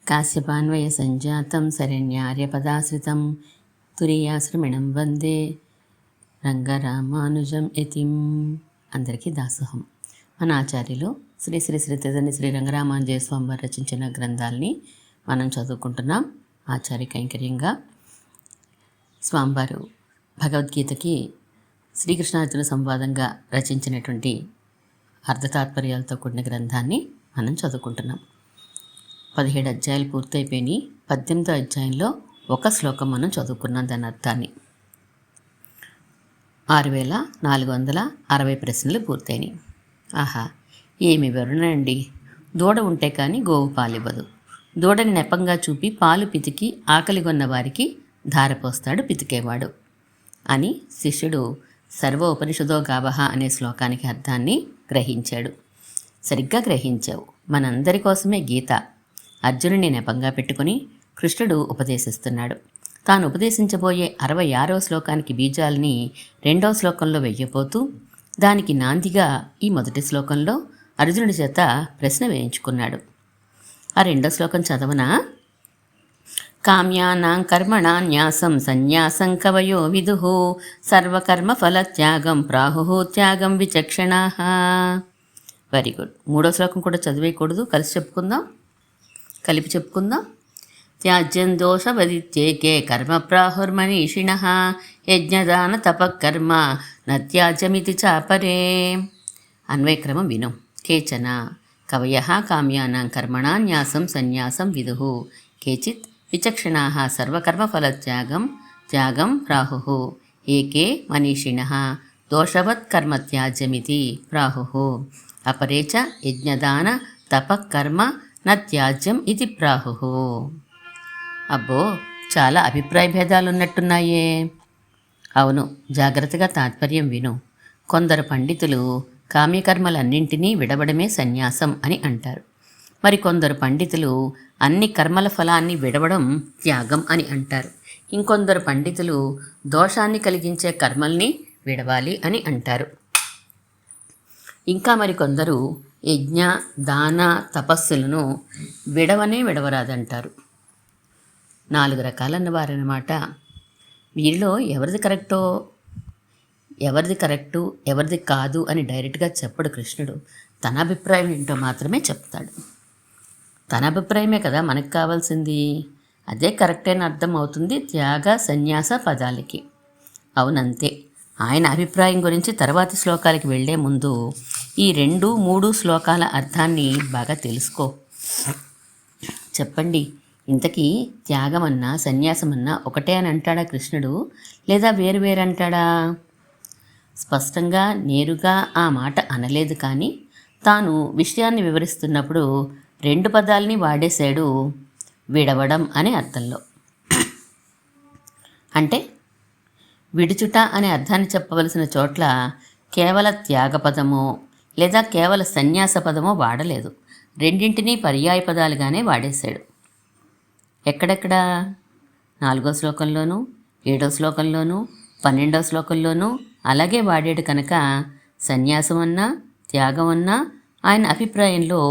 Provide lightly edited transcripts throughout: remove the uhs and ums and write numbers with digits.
కాశ్యపాన్వయ సంజాతం శరణ్యార్యపదాశ్రితం తురీయాశ్రమిణం వందే రంగరామానుజం యతిం. అందరికీ దాసోహం. మన ఆచార్యులు శ్రీ శ్రీ శ్రీ తదని శ్రీ రంగరామానుజయ స్వామి వారు రచించిన గ్రంథాలని మనం చదువుకుంటున్నాం. ఆచార్య కైంకర్యంగా స్వామివారు భగవద్గీతకి శ్రీకృష్ణార్జున సంవాదంగా రచించినటువంటి అర్ధతాత్పర్యాలతో కూడిన గ్రంథాన్ని మనం చదువుకుంటున్నాం. 17 అధ్యాయాలు పూర్తయిపోయినాయి. 18వ అధ్యాయంలో ఒక శ్లోకం మనం చదువుకున్నాం. దాని అర్థాన్ని 6460 ప్రశ్నలు పూర్తయినాయి. ఆహా, ఏమి వివరణ అండి! దూడ ఉంటే కానీ గోవు పాలివ్వదు. దూడని నెపంగా చూపి పాలు పితికి ఆకలిగొన్న వారికి ధారపోస్తాడు పితికేవాడు అని శిష్యుడు సర్వోపనిషదో గావహ అనే శ్లోకానికి అర్థాన్ని గ్రహించాడు. సరిగ్గా గ్రహించావు. మనందరి కోసమే గీత. అర్జునుని నెపంగా పెట్టుకుని కృష్ణుడు ఉపదేశిస్తున్నాడు. తాను ఉపదేశించబోయే 66వ శ్లోకానికి బీజాలని 2వ శ్లోకంలో వెయ్యపోతూ దానికి నాందిగా ఈ మొదటి శ్లోకంలో అర్జునుడి చేత ప్రశ్న వేయించుకున్నాడు. ఆ 2వ శ్లోకం చదవనా? కామ్యానాం కర్మణాన్యాసం సన్యాసం కవయో విదుః సర్వకర్మ ఫలత్యాగం ప్రాహుః త్యాగం విచక్షణాః. Very good. 3వ శ్లోకం కూడా చదివేయకూడదు, కలిపి చెప్పుకుందాం. త్యాజ్యం దోషవదిత్యేకే కర్మ ప్రాహుర్మనీషిణః యజ్ఞదాన తపకర్మ నత్యాజ్యమితి చాపరే. అన్వయక్రమం విను. కేచన కవయః కామ్యానాం కర్మణాన్యాసం సన్యాసం విదుః కేచిత్ విచక్షణాః సర్వకర్మఫలత్యాగం త్యాగం ప్రాహుః ఏకే మనీషిణః దోషవత్ కర్మ త్యాజ్యమితి ప్రాహుః అపరే చ యజ్ఞదాన తపకర్మ నత్యాజ్యం ఇది ప్రాహుః. అబ్బో, చాలా అభిప్రాయ భేదాలు ఉన్నట్టున్నాయే. అవును, జాగ్రత్తగా తాత్పర్యం విను. కొందరు పండితులు కామ్యకర్మలన్నింటినీ విడవడమే సన్యాసం అని అంటారు. మరికొందరు పండితులు అన్ని కర్మల ఫలాన్ని విడవడం త్యాగం అని అంటారు. ఇంకొందరు పండితులు దోషాన్ని కలిగించే కర్మల్ని విడవాలి అని అంటారు. ఇంకా మరికొందరు యజ్ఞ దాన తపస్సులను విడవరాదంటారు. 4 రకాలన్న వారన్నమాట. వీరిలో ఎవరిది కరెక్టు ఎవరిది కాదు అని డైరెక్ట్గా చెప్పడు కృష్ణుడు. తన అభిప్రాయం ఏంటో మాత్రమే చెప్తాడు. తన అభిప్రాయమే కదా మనకు కావాల్సింది. అదే కరెక్ట్ అని అర్థం అవుతుంది త్యాగ సన్యాస పదాలకి. అవునంతే. ఆయన అభిప్రాయం గురించి తర్వాతి శ్లోకాలకి వెళ్లే ముందు ఈ 2, 3 శ్లోకాల అర్థాన్ని బాగా తెలుసుకో. చెప్పండి, ఇంతకీ త్యాగమన్నా సన్యాసమన్నా ఒకటే అని అంటాడా కృష్ణుడు, లేదా వేరు అంటాడా? స్పష్టంగా నేరుగా ఆ మాట అనలేదు, కానీ తాను విషయాన్ని వివరిస్తున్నప్పుడు 2 పదాలని వాడేశాడు, విడవడం అనే అర్థంలో. అంటే విడుచుట అనే అర్థాన్ని చెప్పవలసిన చోట్ల కేవల త్యాగ పదమో లేదా కేవల సన్యాస పదమో వాడలేదు. రెండింటినీ పర్యాయ పదాలుగానే వాడేశాడు. ఎక్కడెక్కడ? 4వ శ్లోకంలోనూ 7వ శ్లోకంలోనూ 12వ శ్లోకంలోనూ అలాగే వాడాడు. కనుక సన్యాసం అన్నా త్యాగం అన్నా ఆయన అభిప్రాయంలో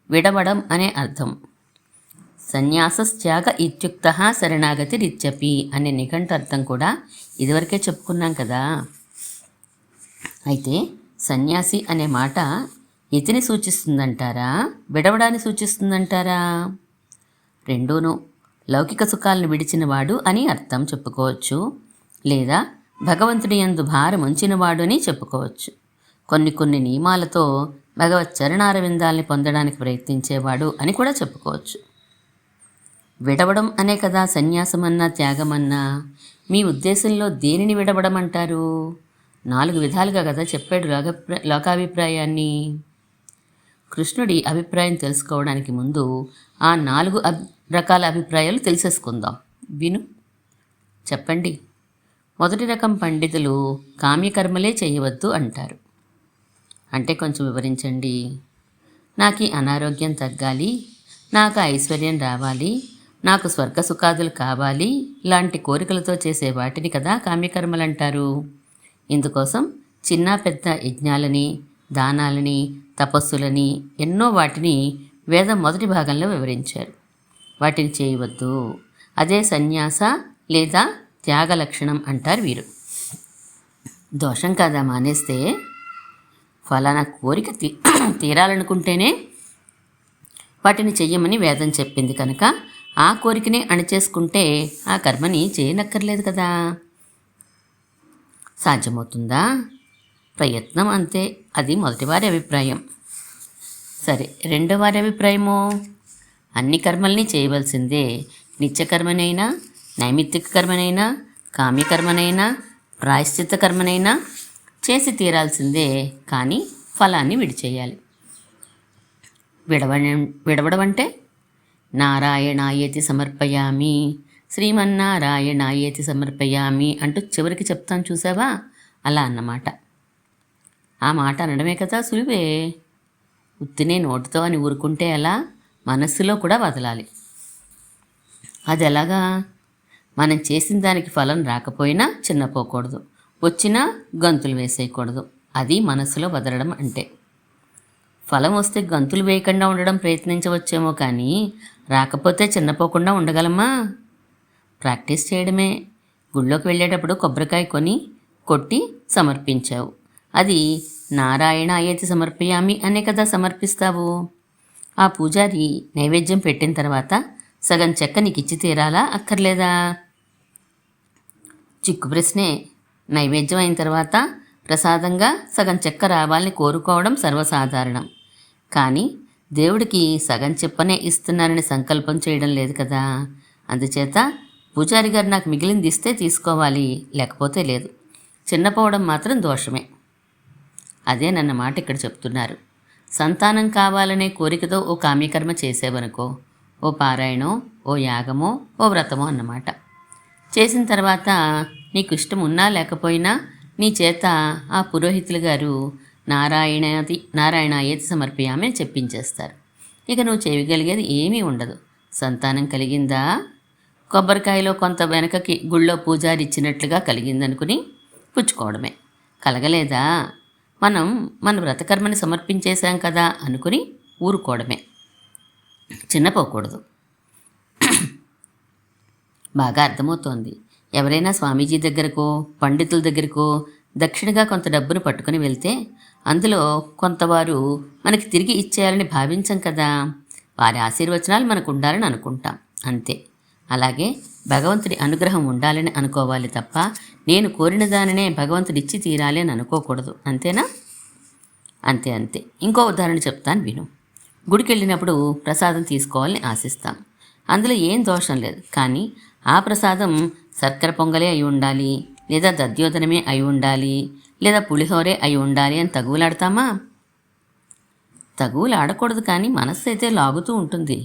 విడవడం అనే అర్థం. సన్యాసత్యాగ ఇత్యుక్తః శరణాగతిరిత్యపి అనే నిఘంటు అర్థం కూడా ఇదివరకే చెప్పుకున్నాం కదా. అయితే సన్యాసి అనే మాట ఎతిని సూచిస్తుందంటారా, విడవడాన్ని సూచిస్తుందంటారా? రెండూను. లౌకిక సుఖాలను విడిచినవాడు అని అర్థం చెప్పుకోవచ్చు, లేదా భగవంతుడి యందు భారం ఉంచినవాడు అని చెప్పుకోవచ్చు. కొన్ని నియమాలతో భగవత్ చరణారవిందాల్ని పొందడానికి ప్రయత్నించేవాడు అని కూడా చెప్పుకోవచ్చు. విడవడం అనే కదా సన్యాసమన్నా త్యాగమన్నా. మీ ఉద్దేశంలో దేనిని విడవడం అంటారు? 4 విధాలుగా కదా చెప్పాడు లోకాభిప్రాయాన్ని. కృష్ణుడి అభిప్రాయం తెలుసుకోవడానికి ముందు ఆ 4 రకాల అభిప్రాయాలు తెలిసేసుకుందాం. విను, చెప్పండి. మొదటి రకం పండితులు కామ్యకర్మలే చేయవద్దు అంటారు. అంటే కొంచెం వివరించండి. నాకు అనారోగ్యం తగ్గాలి, నాకు ఐశ్వర్యం రావాలి, నాకు స్వర్గ సుఖాదులు కావాలి లాంటి కోరికలతో చేసే వాటిని కదా కామ్యకర్మలంటారు. ఇందుకోసం చిన్న పెద్ద యజ్ఞాలని, దానాలని, తపస్సులని ఎన్నో వాటిని వేదం మొదటి భాగంలో వివరించారు. వాటిని చేయవద్దు. అదే సన్యాస లేదా త్యాగ లక్షణం అంటారు వీరు. దోషం కాదా మానేస్తే? ఫలానా కోరిక తీరాలనుకుంటేనే వాటిని చెయ్యమని వేదం చెప్పింది కనుక ఆ కోరికనే అణిచేసుకుంటే ఆ కర్మని చేయనక్కర్లేదు కదా. సాధ్యమవుతుందా? ప్రయత్నం అంతే. అది మొదటివారి అభిప్రాయం. సరే, రెండోవారి అభిప్రాయమో అన్ని కర్మల్ని చేయవలసిందే. నిత్యకర్మనైనా, నైమిత్తిక కర్మనైనా, కామ్యకర్మనైనా, ప్రాయశ్చిత్త కర్మనైనా చేసి తీరాల్సిందే. కానీ ఫలాన్ని విడిచేయాలి. విడవడం అంటే నారాయణాయేతి సమర్పయామి, శ్రీమన్నారాయణాయేతి సమర్పయామి అంటూ చివరికి చెప్తాం చూసావా, అలా అన్నమాట. ఆ మాట అనడమే కదా సులువే. ఉత్తినే నోటితో అని ఊరుకుంటే ఎలా? మనస్సులో కూడా వదలాలి. అది ఎలాగా? మనం చేసిన దానికి ఫలం రాకపోయినా చిన్నపోకూడదు, వచ్చినా గంతులు వేసేయకూడదు. అది మనస్సులో వదలడం అంటే. ఫలం వస్తే గంతులు వేయకుండా ఉండడం ప్రయత్నించవచ్చేమో కానీ రాకపోతే చిన్నపోకుండా ఉండగలమా? ప్రాక్టీస్ చేయడమే. గుళ్ళోకి వెళ్ళేటప్పుడు కొబ్బరికాయ కొట్టి సమర్పించావు. అది నారాయణాయేతి సమర్పయామి అనే కదా సమర్పిస్తావు. ఆ పూజారి నైవేద్యం పెట్టిన తర్వాత సగం చెక్క నీకు ఇచ్చి తీరాలా అక్కర్లేదా? చిక్కు ప్రశ్నే. నైవేద్యం అయిన తర్వాత ప్రసాదంగా సగం చెక్క రావాలని కోరుకోవడం సర్వసాధారణం. కానీ దేవుడికి సగం చెప్పనే ఇస్తున్నానని సంకల్పం చేయడం లేదు కదా. అందుచేత పూజారి గారు నాకు మిగిలింది ఇస్తే తీసుకోవాలి, లేకపోతే లేదు. చిన్నపోవడం మాత్రం దోషమే. అదే నన్న మాట ఇక్కడ చెప్తున్నారు. సంతానం కావాలనే కోరికతో ఓ కామ్యకర్మ చేసేవనుకో, ఓ పారాయణో, ఓ యాగమో, ఓ వ్రతమో అన్నమాట. చేసిన తర్వాత నీకు ఇష్టం ఉన్నా లేకపోయినా నీ చేత ఆ పురోహితులు గారు నారాయణాయేతి సమర్పయామి అని చెప్పించేస్తారు. ఇక నువ్వు చేయగలిగేది ఏమీ ఉండదు. సంతానం కలిగిందా? కొబ్బరికాయలో కొంత వెనకకి గుళ్ళో పూజారి ఇచ్చినట్లుగా కలిగిందనుకుని పుచ్చుకోవడమే. కలగలేదా? మన వ్రతకర్మని సమర్పించేశాం కదా అనుకుని ఊరుకోవడమే. చిన్నపోకూడదు. బాగా అర్థమవుతోంది. ఎవరైనా స్వామీజీ దగ్గరకో పండితుల దగ్గరకో దక్షిణగా కొంత డబ్బును పట్టుకుని వెళ్తే అందులో కొంతవారు మనకి తిరిగి ఇచ్చేయాలని భావించం కదా. వారి ఆశీర్వచనాలు మనకు ఉండాలని అనుకుంటాం, అంతే. అలాగే భగవంతుడి అనుగ్రహం ఉండాలని అనుకోవాలి తప్ప నేను కోరిన దానినే భగవంతుడిచ్చి తీరాలి అని అనుకోకూడదు. అంతేనా? అంతే. ఇంకో ఉదాహరణ చెప్తాను విను. గుడికి వెళ్ళినప్పుడు ప్రసాదం తీసుకోవాలని ఆశిస్తాం. అందులో ఏం దోషం లేదు. కానీ ఆ ప్రసాదం శర్కర పొంగలే అయి ఉండాలి, లేదా దద్యోతనమే అయి ఉండాలి, లేదా పులిహోరే అయి ఉండాలి అని తగువులాడతామా? తగువులాడకూడదు. కానీ మనస్సు అయితే లాగుతూ ఉంటుంది.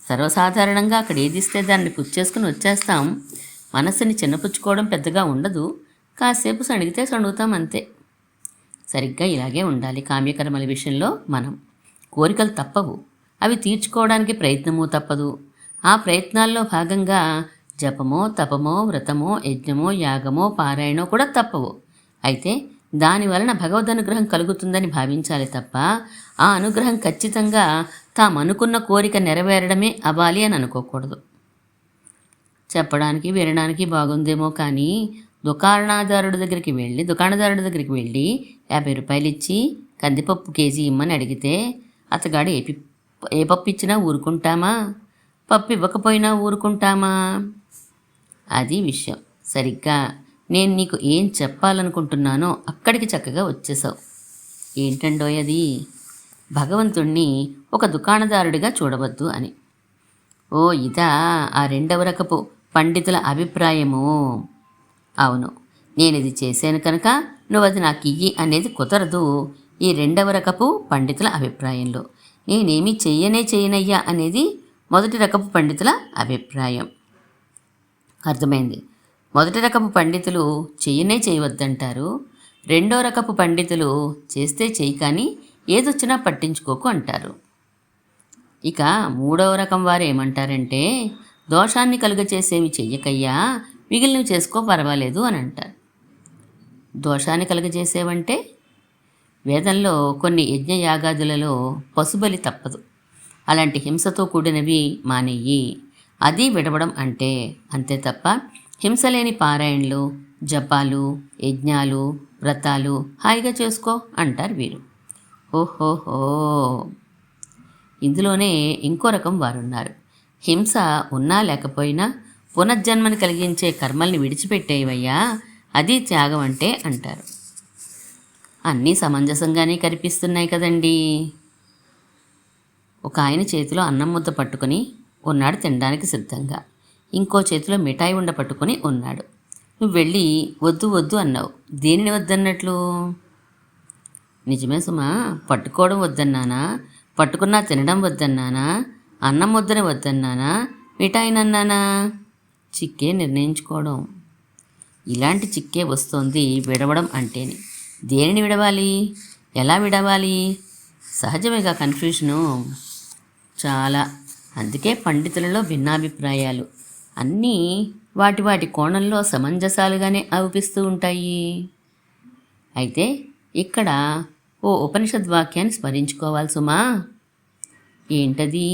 సర్వసాధారణంగా అక్కడ ఏది ఇస్తే దాన్ని పుచ్చేసుకుని వచ్చేస్తాం. మనస్సుని చిన్నపుచ్చుకోవడం పెద్దగా ఉండదు. కాసేపు సణిగితే సణుగుతాం, అంతే. సరిగ్గా ఇలాగే ఉండాలి కామ్యకర్మల విషయంలో. మనం కోరికలు తప్పవు, అవి తీర్చుకోవడానికి ప్రయత్నమూ తప్పదు. ఆ ప్రయత్నాల్లో భాగంగా జపమో, తపమో, వ్రతమో, యజ్ఞమో, యాగమో, పారాయణో కూడా తప్పవు. అయితే దానివలన భగవద్ అనుగ్రహం కలుగుతుందని భావించాలి తప్ప ఆ అనుగ్రహం ఖచ్చితంగా తామనుకున్న కోరిక నెరవేరడమే అవ్వాలి అని అనుకోకూడదు. చెప్పడానికి వినడానికి బాగుందేమో కానీ దుకాణదారుడి దగ్గరికి వెళ్ళి 50 రూపాయలు ఇచ్చి కందిపప్పు కేజీ ఇమ్మని అడిగితే అతగాడు ఏ పప్పు ఇచ్చినా ఊరుకుంటామా? పప్పు ఇవ్వకపోయినా ఊరుకుంటామా? అది విషయం. సరిగ్గా నేను నీకు ఏం చెప్పాలనుకుంటున్నానో అక్కడికి చక్కగా వచ్చేసావు. ఏంటండోయ్ అది? భగవంతుణ్ణి ఒక దుకాణదారుడిగా చూడవద్దు అని. ఓ ఇదా ఆ రెండవ రకపు పండితుల అభిప్రాయము? అవును, నేను ఇది చేశాను కనుక నువ్వు అది నాకు ఇయ్యి అనేది కుదరదు. ఈ రెండవ రకపు పండితుల అభిప్రాయంలో నేనేమీ చెయ్యనయ్యా అనేది మొదటి రకపు పండితుల అభిప్రాయం. అర్థమైంది? మొదటి రకపు పండితులు చేయవద్దంటారు. రెండో రకపు పండితులు చేస్తే చెయ్యి కానీ ఏదొచ్చినా పట్టించుకోకు అంటారు. ఇక మూడవ రకం వారు ఏమంటారంటే దోషాన్ని కలుగచేసేవి చెయ్యకయ్యా, మిగిలినవి చేసుకో పర్వాలేదు అని అంటారు. దోషాన్ని కలుగజేసేవంటే వేదంలో కొన్ని యజ్ఞయాగాదులలో పశుబలి తప్పదు. అలాంటి హింసతో కూడినవి మానేయి. అది విడవడం అంటే. అంతే తప్ప హింసలేని పారాయణలు, జపాలు, యజ్ఞాలు, వ్రతాలు హాయిగా చేసుకో అంటారు వీరు. ఓహోహో, ఇందులోనే ఇంకో రకం వారున్నారు. హింస ఉన్నా లేకపోయినా పునర్జన్మని కలిగించే కర్మల్ని విడిచిపెట్టేవయ్యా, అది త్యాగం అంటే అంటారు. అన్నీ సమంజసంగానే కనిపిస్తున్నాయి కదండీ. ఒక ఆయన చేతిలో అన్నం ముద్ద పట్టుకుని ఉన్నాడు తినడానికి సిద్ధంగా. ఇంకో చేతిలో మిఠాయి ఉండ పట్టుకుని ఉన్నాడు. నువ్వు వెళ్ళి వద్దు వద్దు అన్నావు. దేనిని వద్దన్నట్లు? నిజమే సుమా, పట్టుకోవడం వద్దన్నానా, పట్టుకున్నా తినడం వద్దన్నానా, అన్నం ముద్దని వద్దన్నానా, మిఠాయినన్నానా? చిక్కే నిర్ణయించుకోవడం. ఇలాంటి చిక్కే వస్తోంది విడవడం అంటేనే. దేనిని విడవాలి, ఎలా విడవాలి? సహజమేగా కన్ఫ్యూషను చాలా. అందుకే పండితులలో భిన్నాభిప్రాయాలు అన్నీ వాటి వాటి కోణంలో సమంజసాలుగానే అనిపిస్తూ ఉంటాయి. అయితే ఇక్కడ ఓ ఉపనిషద్వాక్యాన్ని స్మరించుకోవాలి సుమా. ఏంటది?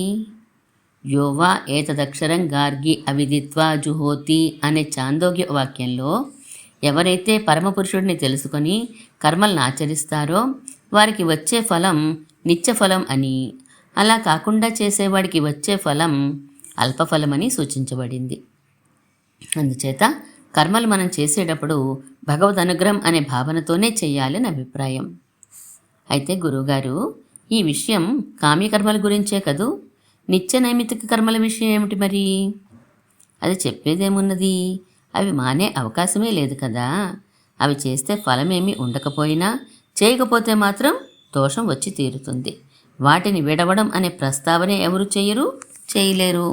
యోవా ఏతదక్షరం గార్గి అవిదిత్వా జుహోతి అనే చాందోగ్య వాక్యంలో ఎవరైతే పరమపురుషుడిని తెలుసుకొని కర్మలను ఆచరిస్తారో వారికి వచ్చే ఫలం నిత్యఫలం అని, అలా కాకుండా చేసేవాడికి వచ్చే ఫలం అల్పఫలమని సూచించబడింది. అందుచేత కర్మలు మనం చేసేటప్పుడు భగవద్ అనుగ్రహం అనే భావనతోనే చేయాలని అభిప్రాయం. అయితే గురువుగారు, ఈ విషయం కామ్యకర్మల గురించే కదూ, నిత్య నైమిత్తిక కర్మల విషయం ఏమిటి మరి? అది చెప్పేదేమున్నది, అవి మానే అవకాశమే లేదు కదా. అవి చేస్తే ఫలమేమీ ఉండకపోయినా చేయకపోతే మాత్రం దోషం వచ్చి తీరుతుంది. వాటిని విడవడం అనే ప్రస్తావనే ఎవరు చేయలేరు.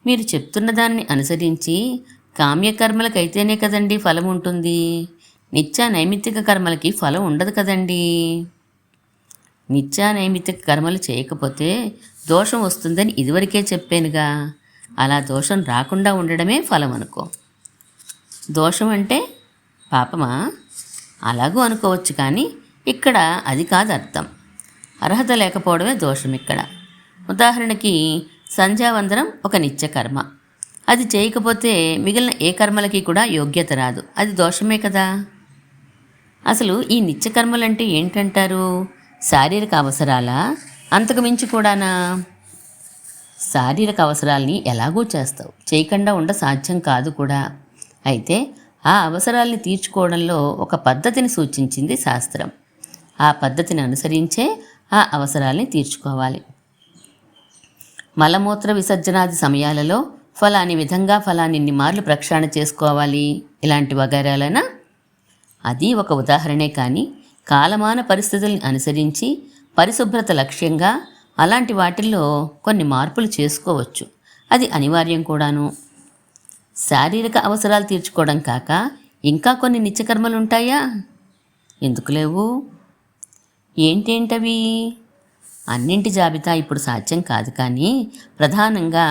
మీరు చెప్తున్న దాన్ని అనుసరించి కామ్యకర్మలకైతేనే కదండి ఫలం ఉంటుంది. నిత్య నైమిత్తిక కర్మలకి ఫలం ఉండదు కదండి. నిత్య నైమిత్తిక కర్మలు చేయకపోతే దోషం వస్తుందని ఇదివరకే చెప్పానుగా. అలా దోషం రాకుండా ఉండడమే ఫలం అనుకో. దోషం అంటే పాపమా? అలాగూ అనుకోవచ్చు, కానీ ఇక్కడ అది కాదు అర్థం. అర్హత లేకపోవడమే దోషం ఇక్కడ. ఉదాహరణకి సంధ్యావందనం ఒక నిత్యకర్మ. అది చేయకపోతే మిగిలిన ఏ కర్మలకి కూడా యోగ్యత రాదు. అది దోషమే కదా. అసలు ఈ నిత్యకర్మలంటే ఏంటంటారు? శారీరక అవసరాలా? అంతకు మించి కూడానా? శారీరక అవసరాల్ని ఎలాగూ చేస్తావు, చేయకుండా ఉండ సాధ్యం కాదు కూడా. అయితే ఆ అవసరాల్ని తీర్చుకోవడంలో ఒక పద్ధతిని సూచించింది శాస్త్రం. ఆ పద్ధతిని అనుసరించే ఆ అవసరాల్ని తీర్చుకోవాలి. మలమూత్ర విసర్జనాది సమయాలలో ఫలాని విధంగా ఫలాన్ని మార్లు ప్రక్షాళన చేసుకోవాలి, ఇలాంటి వగైరాలైనా అది ఒక ఉదాహరణే. కానీ కాలమాన పరిస్థితుల్ని అనుసరించి పరిశుభ్రత లక్ష్యంగా అలాంటి వాటిల్లో కొన్ని మార్పులు చేసుకోవచ్చు. అది అనివార్యం కూడాను. శారీరక అవసరాలు తీర్చుకోవడం కాక ఇంకా కొన్ని నిత్యకర్మలు ఉంటాయా? ఎందుకు లేవు? ఏంటేంటవి? అన్నింటి జాబితా ఇప్పుడు సాధ్యం కాదు, కానీ ప్రధానంగా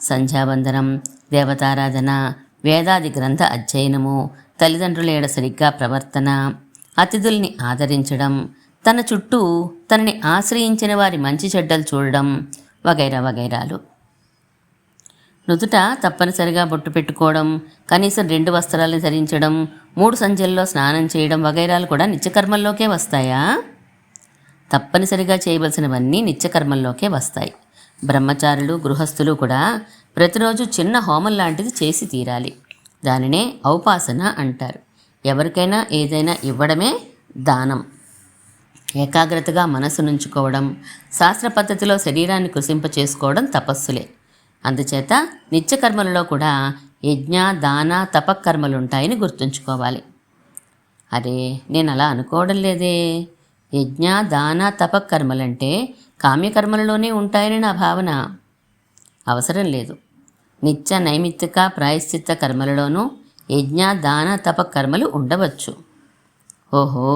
సంధ్యావందనం, దేవతారాధన, వేదాది గ్రంథ అధ్యయనము, తల్లిదండ్రుల ఏడ సరిగ్గా ప్రవర్తన, అతిథుల్ని ఆదరించడం, తన చుట్టూ తనని ఆశ్రయించిన వారి మంచి చెడ్డలు చూడడం వగైరా వగైరాలు. నుదుట తప్పనిసరిగా బొట్టు పెట్టుకోవడం, కనీసం 2 వస్త్రాలను ధరించడం, 3 సంధ్యల్లో స్నానం చేయడం వగైరాలు కూడా నిత్యకర్మల్లోకే వస్తాయా? తప్పనిసరిగా చేయవలసినవన్నీ నిత్యకర్మల్లోకే వస్తాయి. బ్రహ్మచారులు, గృహస్థులు కూడా ప్రతిరోజు చిన్న హోమం లాంటిది చేసి తీరాలి. దానినే ఔపాసన అంటారు. ఎవరికైనా ఏదైనా ఇవ్వడమే దానం. ఏకాగ్రతగా మనసు నుంచుకోవడం, శాస్త్ర పద్ధతిలో శరీరాన్ని కృషింప చేసుకోవడం తపస్సులే. అందుచేత నిత్యకర్మలలో కూడా యజ్ఞ, దాన, తపకర్మలుంటాయని గుర్తుంచుకోవాలి. అరే, నేను అలా అనుకోవడం లేదే. యజ్ఞ, దాన, తపకర్మలంటే కామ్యకర్మలలోనే ఉంటాయని నా భావన. అవసరం లేదు. నిత్య నైమిత్తిక ప్రాయశ్చిత్త కర్మలలోనూ యజ్ఞ, దాన, తపకర్మలు ఉండవచ్చు. ఓహో,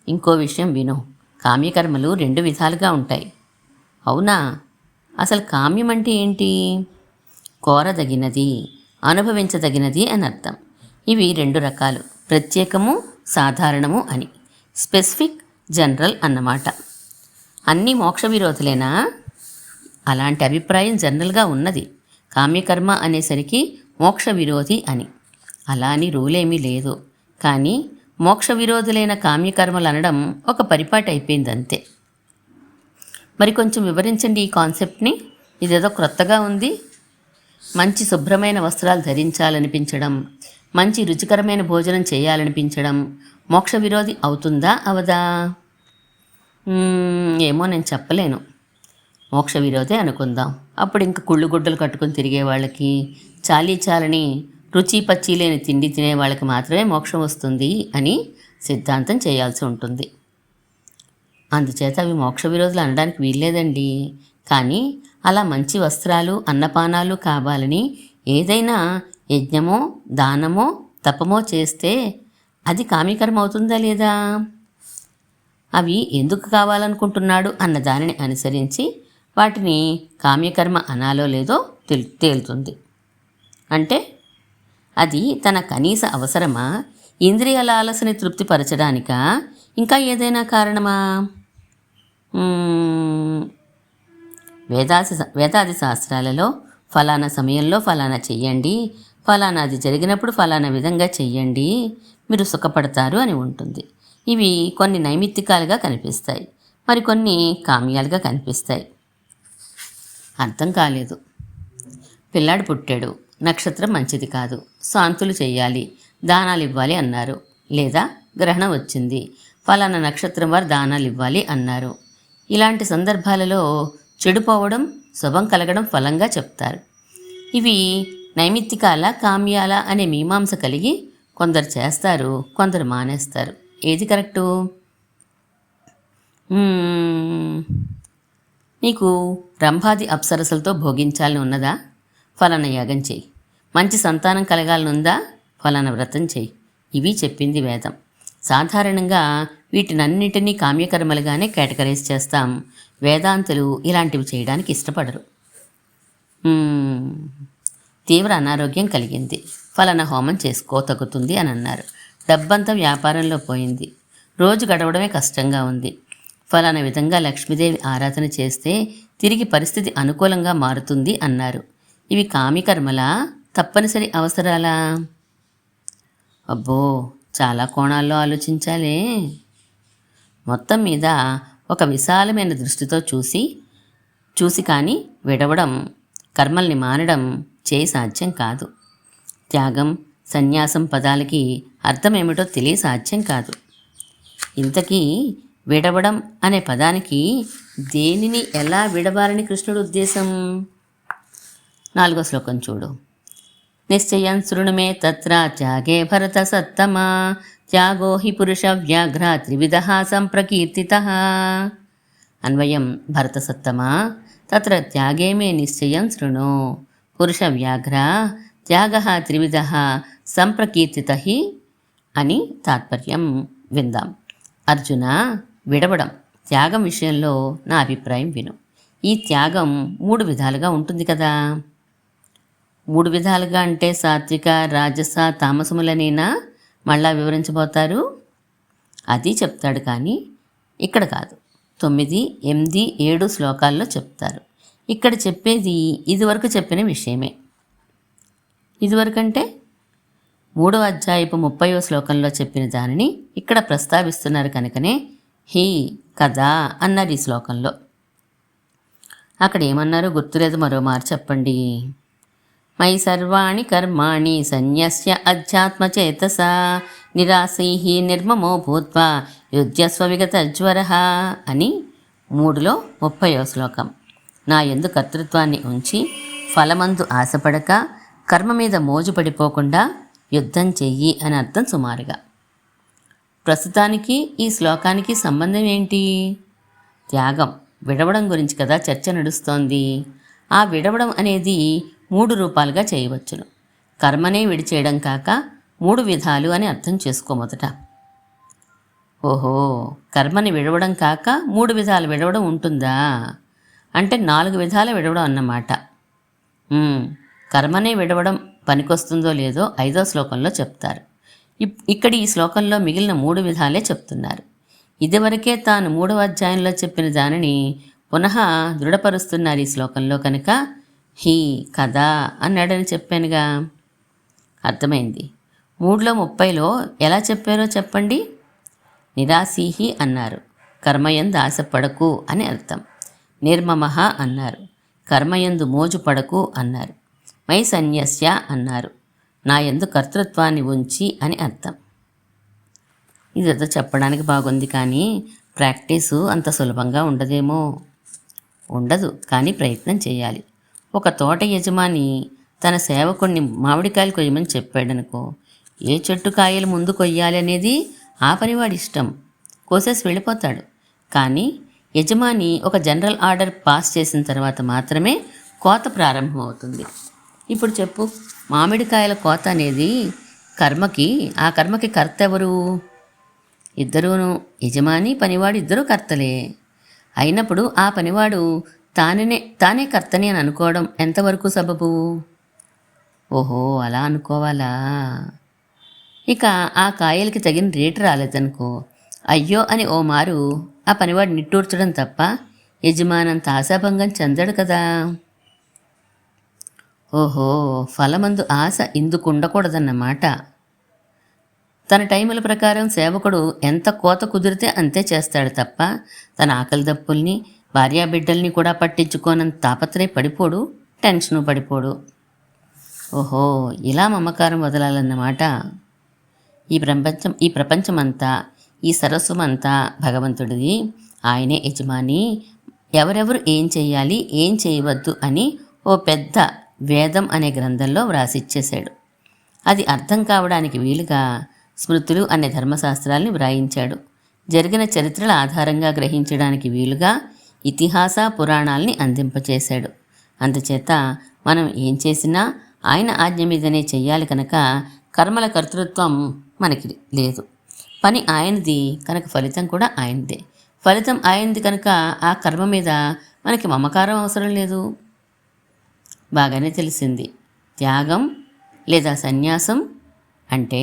ఇంకో విషయం విను. కామ్యకర్మలు 2 విధాలుగా ఉంటాయి. అవునా? అసలు కామ్యం అంటే ఏంటి? కోరదగినది, అనుభవించదగినది అని అర్థం. ఇవి 2 రకాలు, ప్రత్యేకము, సాధారణము అని. స్పెసిఫిక్, జనరల్ అన్నమాట. అన్నీ మోక్ష విరోధులేనా? అలాంటి అభిప్రాయం జనరల్గా ఉన్నది. కామ్యకర్మ అనేసరికి మోక్ష విరోధి అని. అలా అని రూలేమీ లేదు. కానీ మోక్ష విరోధులైన కామ్యకర్మలు అనడం ఒక పరిపాటి అయిపోయింది అంతే. మరి కొంచెం వివరించండి ఈ కాన్సెప్ట్ని. ఇదేదో క్రొత్తగా ఉంది. మంచి శుభ్రమైన వస్త్రాలు ధరించాలనిపించడం, మంచి రుచికరమైన భోజనం చేయాలనిపించడం మోక్ష విరోధి అవుతుందా అవదా? ఏమో నేను చెప్పలేను. మోక్ష విరోధే అనుకుందాం. అప్పుడు ఇంక కుళ్ళు గుడ్డలు కట్టుకుని తిరిగే వాళ్ళకి, చాలని రుచి పచ్చి లేని తిండి తినే వాళ్ళకి మాత్రమే మోక్షం వస్తుంది అని సిద్ధాంతం చేయాల్సి ఉంటుంది. అందుచేత అవి మోక్ష విరోధులు అనడానికి వీల్లేదండి. కానీ అలా మంచి వస్త్రాలు అన్నపానాలు కావాలని ఏదైనా యజ్ఞమో దానమో తపమో చేస్తే అది కామ్యకర్మ అవుతుందా లేదా? అవి ఎందుకు కావాలనుకుంటున్నాడు అన్న దానిని అనుసరించి వాటిని కామ్యకర్మ అనాలో లేదో తేలుతుంది. అంటే అది తన కనీస అవసరమా, ఇంద్రియాల ఆలస్యని తృప్తిపరచడానికా, ఇంకా ఏదైనా కారణమా? వేదాది శాస్త్రాలలో ఫలానా సమయంలో ఫలానా చెయ్యండి, ఫలానాది జరిగినప్పుడు ఫలానా విధంగా చెయ్యండి, మీరు సుఖపడతారు అని ఉంటుంది. ఇవి కొన్ని నైమిత్తికాలుగా కనిపిస్తాయి, మరికొన్ని కామ్యాలుగా కనిపిస్తాయి. అర్థం కాలేదు. పిల్లాడు పుట్టాడు, నక్షత్రం మంచిది కాదు, శాంతులు చేయాలి, దానాలు ఇవ్వాలి అన్నారు. లేదా గ్రహణం వచ్చింది, ఫలానా నక్షత్రం వారు దానాలు ఇవ్వాలి అన్నారు. ఇలాంటి సందర్భాలలో చెడిపోవడం శుభం కలగడం ఫలంగా చెప్తారు. ఇవి నైమిత్తికాల కామ్యాల అనే మీమాంస కలిగి కొందరు చేస్తారు, కొందరు మానేస్తారు. ఏది కరెక్టు? నీకు రంభాది అప్సరసలతో భోగించాలని ఉన్నదా? ఫలానా యాగం చెయ్యి. మంచి సంతానం కలగాలనుందా? ఫలానా వ్రతం చెయ్యి. ఇవి చెప్పింది వేదం. సాధారణంగా వీటినన్నిటినీ కామ్యకర్మలుగానే కేటగరైజ్ చేస్తాం. వేదాంతులు ఇలాంటివి చేయడానికి ఇష్టపడరు. తీవ్ర అనారోగ్యం కలిగింది, ఫలానా హోమం తగ్గుతుంది అని అన్నారు. డబ్బంతా వ్యాపారంలో పోయింది, రోజు గడవడమే కష్టంగా ఉంది, ఫలానా విధంగా లక్ష్మీదేవి ఆరాధన చేస్తే తిరిగి పరిస్థితి అనుకూలంగా మారుతుంది అన్నారు. ఇవి కామ్యకర్మలా, తప్పనిసరి అవసరాలా? అబ్బో, చాలా కోణాల్లో ఆలోచించాలే. మొత్తం మీద ఒక విశాలమైన దృష్టితో చూసి కానీ విడవడం, కర్మల్ని మానడం చేయి సాధ్యం కాదు. త్యాగం, సన్యాసం పదాలకి అర్థమేమిటో తెలియ సాధ్యం కాదు. ఇంతకీ విడవడం అనే పదానికి దేనిని ఎలా విడవాలని కృష్ణుడు ఉద్దేశం? 4వ శ్లోకం చూడు. నిశ్చయం శృణుమే తత్ర త్యాగే భరత సత్తమా, త్యాగో హి పురుష వ్యాఘ్ర త్రివిధ సంప్రకీర్తితః. అన్వయం భరత సత్తమా తత్ర త్యాగే మే నిశ్చయం శృణు, పురుష వ్యాఘ్ర త్యాగ త్రివిధ సంప్రకీర్తిత అని తాత్పర్యం విందాం. అర్జున, విడవడం, త్యాగం విషయంలో నా అభిప్రాయం విను. ఈ త్యాగం 3 విధాలుగా ఉంటుంది కదా. 3 విధాలుగా అంటే సాత్విక, రాజస, తామసములనేనా మళ్ళా వివరించబోతారు? అది చెప్తాడు, కానీ ఇక్కడ కాదు. 9, 8, 7 శ్లోకాల్లో చెప్తారు. ఇక్కడ చెప్పేది ఇదివరకు చెప్పిన విషయమే. ఇదివరకంటే 3వ అధ్యాయపు 30వ శ్లోకంలో చెప్పిన దానిని ఇక్కడ ప్రస్తావిస్తున్నారు కనుకనే హీ కదా అన్నారు ఈ శ్లోకంలో. అక్కడ ఏమన్నారో గుర్తులేదు, మరోమారు చెప్పండి. మయి సర్వాణి కర్మాణి సన్యస్య అధ్యాత్మచేతస నిరాశైః నిర్మమో భూత్వా యుజ్యస్వ విగతజ్వరః అని 3లో 30వ శ్లోకం. నా యందు కర్తృత్వాన్ని ఉంచి ఫలమందు ఆశపడక కర్మ మీద మోజు పడిపోకుండా యుద్ధం చెయ్యి అని అర్థం సుమారుగా. ప్రస్తుతానికి ఈ శ్లోకానికి సంబంధం ఏంటి? త్యాగం, విడవడం గురించి కదా చర్చ నడుస్తోంది. ఆ విడవడం అనేది 3 రూపాలుగా చేయవచ్చును. కర్మనే విడిచేయడం కాక 3 విధాలు అని అర్థం చేసుకో మొదట. ఓహో, కర్మని విడవడం కాక 3 విధాలు విడవడం ఉంటుందా? అంటే 4 విధాల విడవడం అన్నమాట. కర్మనే విడవడం పనికొస్తుందో లేదో 5వ శ్లోకంలో చెప్తారు. ఇక్కడ ఈ శ్లోకంలో మిగిలిన 3 విధాలే చెప్తున్నారు. ఇదివరకే తాను 3వ అధ్యాయంలో చెప్పిన దానిని పునః దృఢపరుస్తున్నారు ఈ శ్లోకంలో కనుక హీ కదా అన్నాడని చెప్పానుగా. అర్థమైంది. 3:30లో ఎలా చెప్పారో చెప్పండి. నిరాశీహి అన్నారు, కర్మయందు ఆశపడకు అని అర్థం. నిర్మమః అన్నారు, కర్మయందు మోజు పడకు అన్నారు. మై సన్యస్య అన్నారు, నా యందు కర్తృత్వాన్ని ఉంచి అని అర్థం. ఇదంతా చెప్పడానికి బాగుంది, కానీ ప్రాక్టీసు అంత సులభంగా ఉండదేమో. ఉండదు, కానీ ప్రయత్నం చేయాలి. ఒక తోట యజమాని తన సేవకుణ్ణి మామిడికాయలు కొయ్యమని చెప్పాడనుకో, ఏ చెట్టు కాయలు ముందు కొయ్యాలి అనేది ఆ పనివాడి ఇష్టం, కోసేసి వెళ్ళిపోతాడు. కానీ యజమాని ఒక జనరల్ ఆర్డర్ పాస్ చేసిన తర్వాత మాత్రమే కోత ప్రారంభమవుతుంది. ఇప్పుడు చెప్పు, మామిడికాయల కోత అనేది ఆ కర్మకి కర్త ఎవరు? ఇద్దరూను, యజమాని పనివాడు ఇద్దరూ కర్తలే. అయినప్పుడు ఆ పనివాడు తానే కర్తని అని అనుకోవడం ఎంతవరకు సబబు? ఓహో, అలా అనుకోవాలా? ఇక ఆ కాయలకి తగిన రేటు రాలేదనుకో, అయ్యో అని ఓ మారు ఆ పనివాడు నిట్టూర్చడం తప్ప యజమానంత ఆశాభంగం చెందడు కదా. ఓహో, ఫలమందు ఆశ ఇందుకు ఉండకూడదన్నమాట. తన టైముల ప్రకారం సేవకుడు ఎంత కోత కుదిరితే అంతే చేస్తాడు తప్ప తన ఆకలి దప్పుల్ని, భార్యాబిడ్డల్ని కూడా పట్టించుకోనంత తాపత్రయపడిపోడు, టెన్షను పడిపోడు. ఓహో, ఇలా మమకారం వదలాలన్నమాట. ఈ ప్రపంచమంతా, ఈ సరస్వమంతా భగవంతుడిది. ఆయనే యజమాని. ఎవరెవరు ఏం చేయాలి, ఏం చేయవద్దు అని ఓ పెద్ద వేదం అనే గ్రంథంలో వ్రాసిచ్చేశాడు. అది అర్థం కావడానికి వీలుగా స్మృతులు అనే ధర్మశాస్త్రాల్ని వ్రాయించాడు. జరిగిన చరిత్రల ఆధారంగా గ్రహించడానికి వీలుగా ఇతిహాస పురాణాల్ని అందింపచేశాడు. అందుచేత మనం ఏం చేసినా ఆయన ఆజ్ఞ మీదనే చెయ్యాలి కనుక కర్మల కర్తృత్వం మనకి లేదు. పని ఆయనది కనుక ఫలితం కూడా ఆయనదే. ఫలితం ఆయనది కనుక ఆ కర్మ మీద మనకి మమకారం అవసరం లేదు. బాగానే తెలిసింది. త్యాగం లేదా సన్యాసం అంటే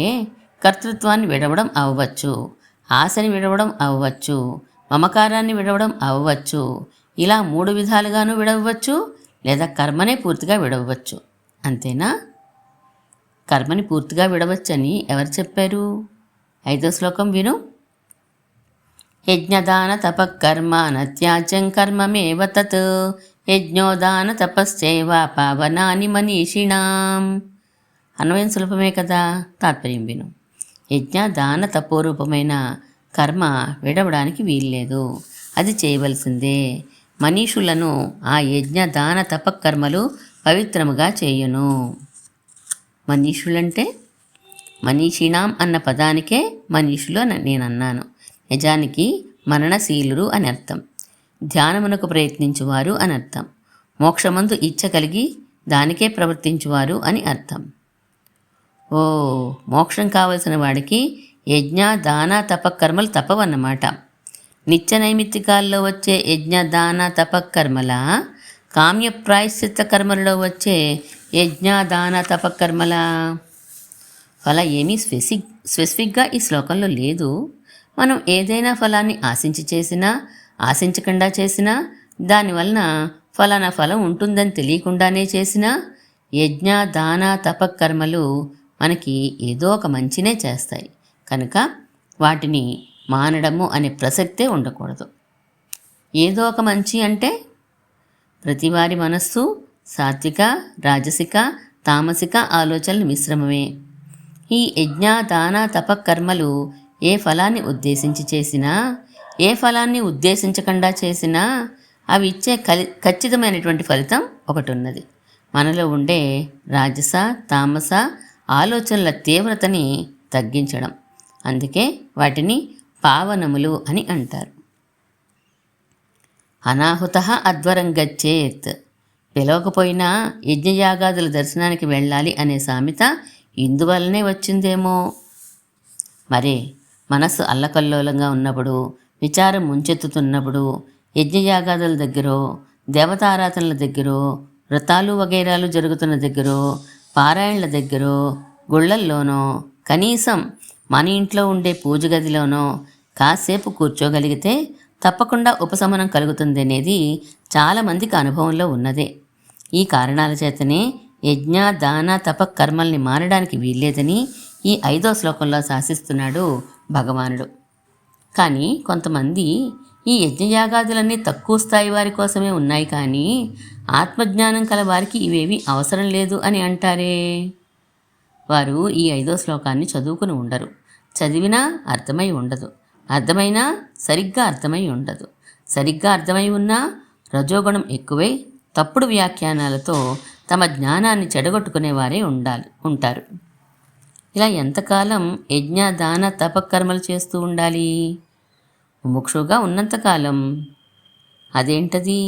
కర్తృత్వాన్ని విడవడం అవ్వచ్చు, ఆశని విడవడం అవ్వచ్చు, మమకారాన్ని విడవడం అవ్వచ్చు. ఇలా 3 విధాలుగాను విడవచ్చు, లేదా కర్మనే పూర్తిగా విడవచ్చు. అంతేనా? కర్మని పూర్తిగా విడవచ్చని ఎవరు చెప్పారు? 5వ శ్లోకం విను. యజ్ఞదాన తపకర్మ నత్యాజ్యం కర్మమేవ తత్ యజ్ఞోదాన తపశ్చైవ పావనాని మనీషిణాం. అన్వయం సులభమే కదా. తాత్పర్యం విను. యజ్ఞ దాన తపోరూపమైన కర్మ విడవడానికి వీల్లేదు, అది చేయవలసిందే. మనీషులను ఆ యజ్ఞ దాన తపకర్మలు పవిత్రముగా చేయును. మనీషులంటే మనీషిణాం అన్న పదానికే మనీషులు అని నేనన్నాను. నిజానికి మరణశీలురు అని అర్థం, ధ్యానమునకు ప్రయత్నించువారు అని అర్థం, మోక్షమందు ఇచ్చ కలిగి దానికే ప్రవర్తించువారు అని అర్థం. ఓ, మోక్షం కావలసిన వాడికి యజ్ఞ దాన తపకర్మలు తప్పవన్నమాట. నిత్య నైమిత్తికాల్లో వచ్చే యజ్ఞ దాన తపకర్మల, కామ్య ప్రాయశ్చిత్త కర్మలలో వచ్చే యజ్ఞ దాన తపకర్మల ఫల ఏమీ స్పెసిఫిక్గా ఈ శ్లోకంలో లేదు. మనం ఏదైనా ఫలాన్ని ఆశించి చేసినా, ఆశించకుండా చేసినా, దానివలన ఫలానా ఫలం ఉంటుందని తెలియకుండానే చేసినా యజ్ఞ దాన తపకర్మలు మనకి ఏదో ఒక మంచినే చేస్తాయి కనుక వాటిని మానడము అనే ప్రసక్తే ఉండకూడదు. ఏదో ఒక మంచి అంటే ప్రతివారి మనస్సు సాత్విక, రాజసిక, తామసిక ఆలోచనలు మిశ్రమమే. ఈ యజ్ఞ దాన తపకర్మలు ఏ ఫలాన్ని ఉద్దేశించి చేసినా, ఏ ఫలాన్ని ఉద్దేశించకుండా చేసినా అవి ఇచ్చే ఖచ్చితమైనటువంటి ఫలితం ఒకటి ఉన్నది. మనలో ఉండే రాజస, తామస ఆలోచనల తీవ్రతని తగ్గించడం. అందుకే వాటిని పావనములు అని అంటారు. అనాహుత అధ్వరం గచ్చేత్. పిలవకపోయినా యజ్ఞయాగాదుల దర్శనానికి వెళ్ళాలి అనే సామెత ఇందువల్లనే వచ్చిందేమో. మరే మనస్సు అల్లకల్లోలంగా ఉన్నప్పుడు, విచారం ముంచెత్తుతున్నప్పుడు యజ్ఞయాగాదుల దగ్గరో, దేవతారాధనల దగ్గరో, వ్రతాలు వగైరాలు జరుగుతున్న దగ్గరో, పారాయణల దగ్గరో, గుళ్ళల్లోనో, కనీసం మన ఇంట్లో ఉండే పూజ గదిలోనో కాసేపు కూర్చోగలిగితే తప్పకుండా ఉపశమనం కలుగుతుంది అనేది చాలామందికి అనుభవంలో ఉన్నదే. ఈ కారణాల చేతనే యజ్ఞ దాన తప కర్మల్ని మారడానికి వీల్లేదని ఈ 5వ శ్లోకంలో శాసిస్తున్నాడు భగవానుడు. కానీ కొంతమంది ఈ యజ్ఞయాగాదులన్నీ తక్కువ స్థాయి వారి కోసమే ఉన్నాయి, కానీ ఆత్మజ్ఞానం కల వారికి ఇవేవి అవసరం లేదు అని అంటారే. వారు ఈ 5వ శ్లోకాన్ని చదువుకుని ఉండరు, చదివినా అర్థమై ఉండదు, అర్థమైనా సరిగ్గా అర్థమై ఉండదు, సరిగ్గా అర్థమై ఉన్నా రజోగుణం ఎక్కువై తప్పుడు వ్యాఖ్యానాలతో తమ జ్ఞానాన్ని చెడగొట్టుకునేవారే ఉంటారు. ఇలా ఎంతకాలం యజ్ఞ దాన తపకర్మలు చేస్తూ ఉండాలి? ముముక్షుగా ఉన్నంతకాలం. అదేంటది?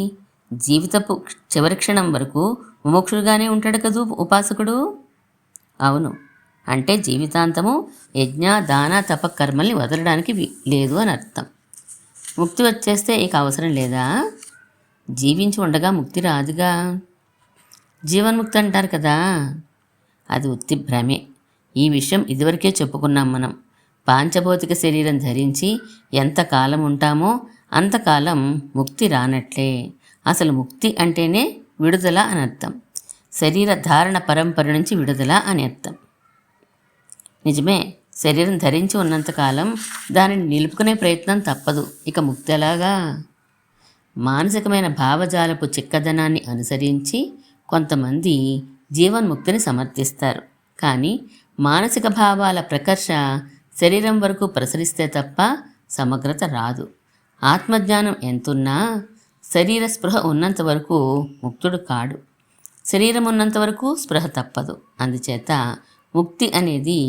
జీవితపు చివరి క్షణం వరకు ముముక్షుగానే ఉంటాడు కదూ ఉపాసకుడు. అవును, అంటే జీవితాంతము యజ్ఞ దాన తపకర్మల్ని వదలడానికి లేదు అని అర్థం. ముక్తి వచ్చేస్తే ఇక అవసరం లేదా? జీవించి ఉండగా ముక్తి రాదుగా. జీవన్ముక్తి అంటారు కదా, అది ఉత్తి భ్రమే. ఈ విషయం ఇదివరకే చెప్పుకున్నాం మనం. పాంచభౌతిక శరీరం ధరించి ఎంతకాలం ఉంటామో అంతకాలం ముక్తి రానట్లే. అసలు ముక్తి అంటేనే విడుదల అని అర్థం. శరీర ధారణ పరంపర నుంచి విడుదల అని అర్థం. నిజమే, శరీరం ధరించి ఉన్నంతకాలం దానిని నిలుపుకునే ప్రయత్నం తప్పదు. ఇక ముక్తి ఎలాగా? మానసికమైన భావజాలపు చిక్కదనాన్ని అనుసరించి కొంతమంది జీవన్ముక్తిని సమర్థిస్తారు. కానీ మానసిక భావాల ప్రకర్ష శరీరం వరకు ప్రసరిస్తే తప్ప సమగ్రత రాదు. ఆత్మజ్ఞానం ఎంతున్నా శరీర స్పృహ ఉన్నంత వరకు ముక్తుడు కాడు. శరీరం ఉన్నంత వరకు స్పృహ తప్పదు. అందుచేత ముక్తి అనేది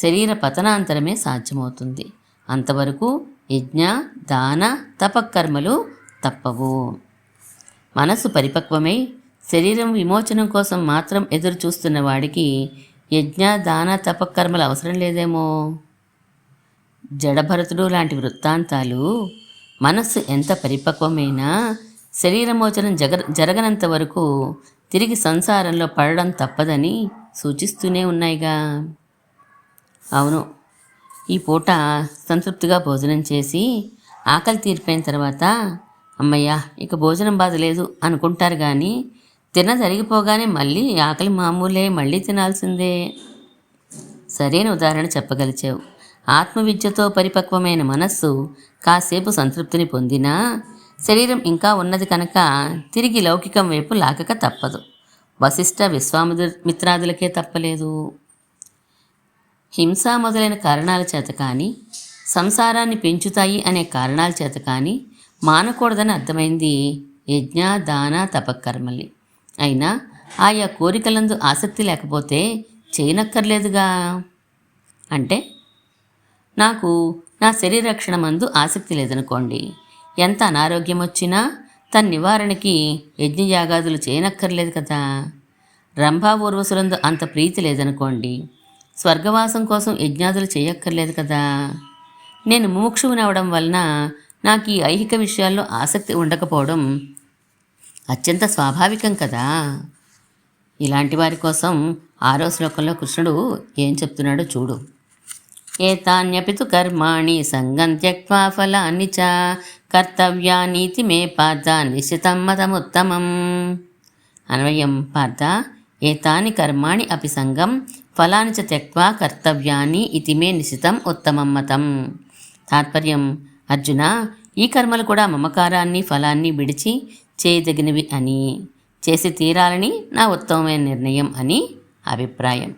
శరీర పతనాంతరమే సాధ్యమవుతుంది. అంతవరకు యజ్ఞ దాన తపకర్మలు తప్పవు. మనస్సు పరిపక్వమై శరీరం విమోచనం కోసం మాత్రం ఎదురు చూస్తున్న వాడికి యజ్ఞ దాన తపకర్మలు అవసరం లేదేమో. జడభరతుడు లాంటి వృత్తాంతాలు మనస్సు ఎంత పరిపక్వమైనా శరీరమోచనం జరగనంత వరకు తిరిగి సంసారంలో పడడం తప్పదని సూచిస్తూనే ఉన్నాయిగా. అవును, ఈ పూట సంతృప్తిగా భోజనం చేసి ఆకలి తీరిపోయిన తర్వాత అమ్మయ్య ఇక భోజనం బాధ లేదు అనుకుంటారు, కానీ జరిగిపోగానే మళ్ళీ ఆకలి మామూలే, మళ్ళీ తినాల్సిందే. సరైన ఉదాహరణ చెప్పగలిచావు. ఆత్మవిద్యతో పరిపక్వమైన మనస్సు కాసేపు సంతృప్తిని పొందినా శరీరం ఇంకా ఉన్నది కనుక తిరిగి లౌకికం వైపు లాగక తప్పదు. వశిష్ఠ విశ్వామిత్రాదులకే తప్పలేదు. హింస మొదలైన కారణాల చేత కానీ, సంసారాన్ని పెంచుతాయి అనే కారణాల చేత కానీ మానకూడదని అర్థమైంది యజ్ఞ దాన తపకర్మల్ని. అయినా ఆయా కోరికలందు ఆసక్తి లేకపోతే చేయనక్కర్లేదుగా. అంటే నాకు నా శరీరరక్షణ మందు ఆసక్తి లేదనుకోండి, ఎంత అనారోగ్యం వచ్చినా తన నివారణకి యజ్ఞయాగాదులు చేయనక్కర్లేదు కదా. రంభా ఊర్వశులందు అంత ప్రీతి లేదనుకోండి, స్వర్గవాసం కోసం యజ్ఞాదులు చేయక్కర్లేదు కదా. నేను ముముక్షువుని అవడం వలన నాకు ఈ ఐహిక విషయాల్లో ఆసక్తి ఉండకపోవడం అత్యంత స్వాభావికం కదా. ఇలాంటి వారి కోసం 6వ శ్లోకంలో కృష్ణుడు ఏం చెప్తున్నాడో చూడు. ఏతాన్యపితు కర్మాణి సంగం త్యక్వా ఫలాన్ని చ కర్తవ్యానీతి మే పార్థ నిశ్చితం మతముత్తమం. అన్వయం: పార్థ, ఏతాని కర్మాణి అపి సంగం ఫలాని చ త్యక్వా కర్తవ్యాని ఇతి మే నిశ్చితం ఉత్తమం మతం. తాత్పర్యం: అర్జున, ఈ కర్మలు కూడా మమకారాన్ని ఫలాన్ని విడిచి చేయదగినవి అని, చేసి తీరాలని నా ఉత్తమమైన నిర్ణయం అని అభిప్రాయం.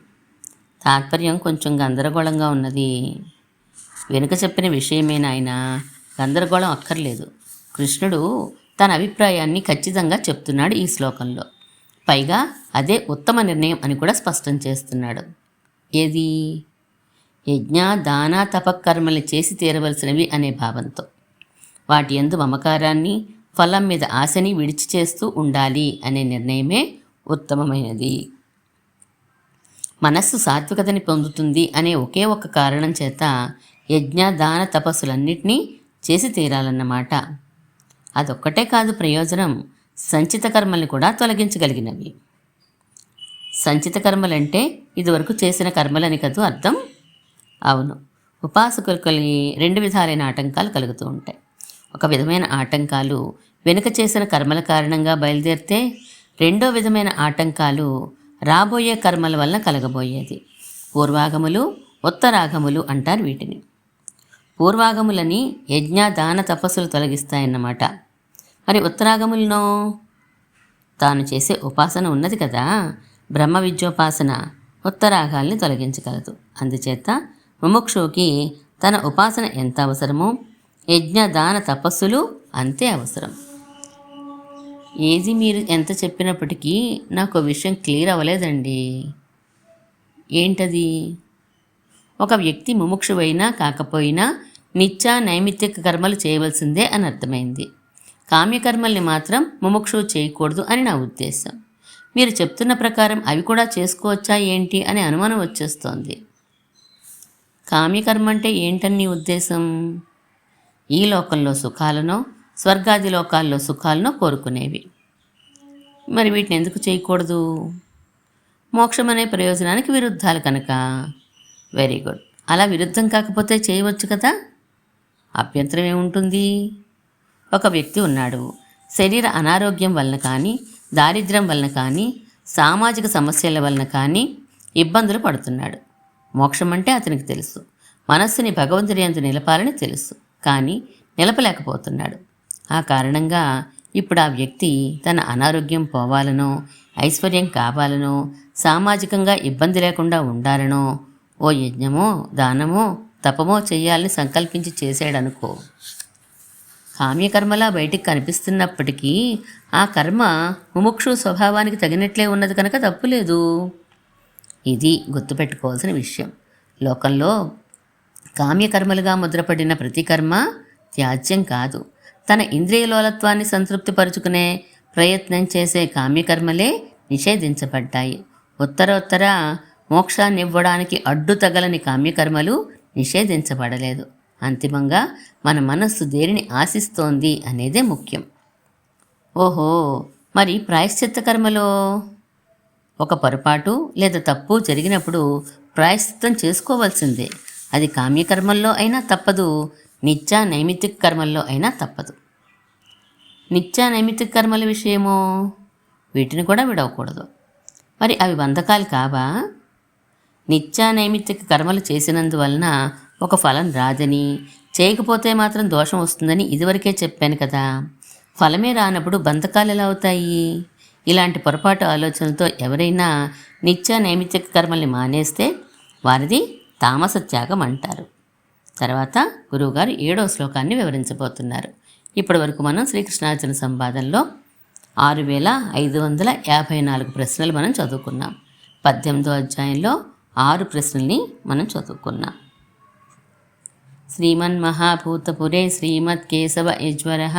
తాత్పర్యం కొంచెం గందరగోళంగా ఉన్నది. వెనుక చెప్పిన విషయమే నాయన, గందరగోళం అక్కర్లేదు. కృష్ణుడు తన అభిప్రాయాన్ని ఖచ్చితంగా చెప్తున్నాడు ఈ శ్లోకంలో. పైగా అదే ఉత్తమ నిర్ణయం అని కూడా స్పష్టం చేస్తున్నాడు. ఏది? యజ్ఞ దాన తపకర్మల్ని చేసి తీరవలసినవి అనే భావంతో, వాటి యందు మమకారాన్ని ఫలం మీద ఆశని విడిచి చేస్తూ ఉండాలి అనే నిర్ణయమే ఉత్తమమైనది. మనస్సు సాత్వికతని పొందుతుంది అనే ఒకే ఒక్క కారణం చేత యజ్ఞ దాన తపస్సులన్నిటినీ చేసి తీరాలన్నమాట. అదొక్కటే కాదు ప్రయోజనం, సంచిత కర్మల్ని కూడా తొలగించగలిగినవి. సంచిత కర్మలంటే ఇదివరకు చేసిన కర్మలని కదూ అర్థం. అవును, ఉపాసకులకి 2 విధాలైన ఆటంకాలు కలుగుతూ ఉంటాయి. ఒక విధమైన ఆటంకాలు వెనుక చేసిన కర్మల కారణంగా బయలుదేరితే, రెండో విధమైన ఆటంకాలు రాబోయే కర్మల వలన కలగబోయేది. పూర్వాగములు, ఉత్తరాగములు అంటారు వీటిని. పూర్వాగములని యజ్ఞ దాన తపస్సులు తొలగిస్తాయన్నమాట. మరి ఉత్తరాగములను తాను చేసే ఉపాసన ఉన్నది కదా, బ్రహ్మ విద్యోపాసన ఉత్తరాగాల్ని తొలగించగలదు. అందుచేత ముముక్షువుకి తన ఉపాసన ఎంత అవసరమో యజ్ఞ దాన తపస్సులు అంతే అవసరం. ఏది మీరు ఎంత చెప్పినప్పటికీ నాకు విషయం క్లియర్ అవ్వలేదండి. ఏంటది? ఒక వ్యక్తి ముముక్షువైనా కాకపోయినా నిత్య నైమిత్తిక కర్మలు చేయవలసిందే అని అర్థమైంది. కామ్యకర్మల్ని మాత్రం ముముక్షువు చేయకూడదు అని నా ఉద్దేశం. మీరు చెప్తున్న ప్రకారం అవి కూడా చేసుకోవచ్చా ఏంటి అనే అనుమానం వచ్చేస్తోంది. కామ్యకర్మ అంటే ఏంటని నీ ఉద్దేశం? ఈ లోకంలో సుఖాలనో స్వర్గాది లోకాల్లో సుఖాలనో కోరుకునేవి. మరి వీటిని ఎందుకు చేయకూడదు? మోక్షం అనే ప్రయోజనానికి విరుద్ధాలు కనుక. Very good. అలా విరుద్ధం కాకపోతే చేయవచ్చు కదా, అభ్యంతరం ఏముంటుంది? ఒక వ్యక్తి ఉన్నాడు. శరీర అనారోగ్యం వలన కానీ, దారిద్ర్యం వలన కానీ, సామాజిక సమస్యల వలన కానీ ఇబ్బందులు పడుతున్నాడు. మోక్షం అంటే అతనికి తెలుసు. మనస్సుని భగవంతుని యందు నిలపాలని తెలుసు. కానీ నిలపలేకపోతున్నాడు. ఆ కారణంగా ఇప్పుడు ఆ వ్యక్తి తన అనారోగ్యం పోవాలనో, ఐశ్వర్యం కావాలనో, సామాజికంగా ఇబ్బంది లేకుండా ఉండాలనో ఓ యజ్ఞమో దానమో తపమో చేయాలని సంకల్పించి చేశాడనుకో. కామ్యకర్మలా బయటికి కనిపిస్తున్నప్పటికీ ఆ కర్మ ముముక్షు స్వభావానికి తగినట్లే ఉన్నది కనుక తప్పులేదు. ఇది గుర్తుపెట్టుకోవాల్సిన విషయం. లోకంలో కామ్యకర్మలుగా ముద్రపడిన ప్రతి కర్మ త్యాజ్యం కాదు. తన ఇంద్రియలోలత్వాన్ని సంతృప్తిపరుచుకునే ప్రయత్నం చేసే కామ్యకర్మలే నిషేధించబడ్డాయి. ఉత్తరోత్తర మోక్షాన్ని ఇవ్వడానికి అడ్డు తగలని కామ్యకర్మలు నిషేధించబడలేదు. అంతిమంగా మన మనస్సు దేనిని ఆశిస్తోంది అనేదే ముఖ్యం. ఓహో, మరి ప్రాయశ్చిత్త కర్మలో ఒక పొరపాటు లేదా తప్పు జరిగినప్పుడు ప్రాయశ్చిత్తం చేసుకోవాల్సిందే. అది కామ్యకర్మల్లో అయినా తప్పదు, నిత్య నైమిత్తిక కర్మల్లో అయినా తప్పదు. నిత్య నైమిత్తిక కర్మల విషయమో వీటిని కూడా విడవకూడదు. మరి అవి బంధకాలు కావా? నిత్య నైమిత్తిక కర్మలు చేసినందువలన ఒక ఫలం రాదని, చేయకపోతే మాత్రం దోషం వస్తుందని ఇదివరకే చెప్పాను కదా. ఫలమే రానప్పుడు బంధకాలు ఎలా అవుతాయి? ఇలాంటి పొరపాటు ఆలోచనలతో ఎవరైనా నిత్య నైమిత్తిక కర్మల్ని మానేస్తే వారిది తామస త్యాగం అంటారు. తర్వాత గురువుగారు 7వ శ్లోకాన్ని వివరించబోతున్నారు. ఇప్పటి వరకు మనం శ్రీకృష్ణార్జున సంవాదంలో 6554 ప్రశ్నలు మనం చదువుకున్నాం. 18వ అధ్యాయంలో 6 ప్రశ్నల్ని మనం చదువుకున్నాం. శ్రీమన్మహాభూతపురే శ్రీమత్కేశవ యజ్వరః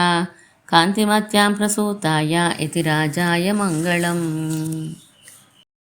కాంతిమత్యాం ప్రసూతాయ ఇతి రాజాయ మంగళం.